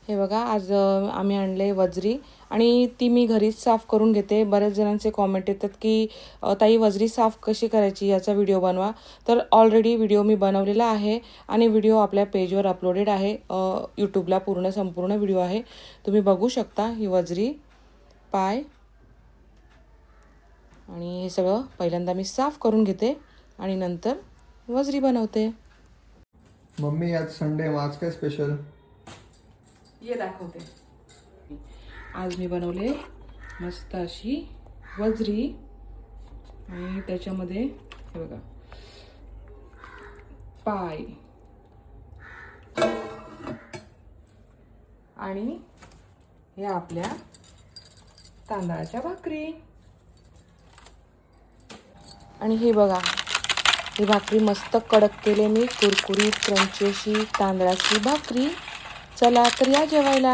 हे बघा आज आम्ही आणले वजरी आणि ती मी घरीच साफ करून घेते। बरेच जणांचे कमेंट येतात की ताई वजरी साफ कशी करायची याचा व्हिडिओ बनवा। तर ऑलरेडी व्हिडिओ मी बनवलेला आहे आणि व्हिडिओ आपल्या पेजवर अपलोडेड आहे। यूट्यूबला संपूर्ण व्हिडिओ आहे, तुम्ही बघू शकता। ही वजरी, पाय आणि हे सगळं पहिल्यांदा मी साफ करून घेते आणि नंतर वजरी बनवते। मम्मी आज संडे, आज काय स्पेशल? ये दाखवते। आज मी बनवले मस्त अशी वजरी आणि त्याच्यामध्ये हे बघा पाय आणि हे आपल्या तांदळाच्या भाकरी। आणि हे बघा, ही भाकरी मस्त कडक केले मी, कुरकुरीत क्रंची अशी तांदळाची भाकरी। चला तर या जेवायला।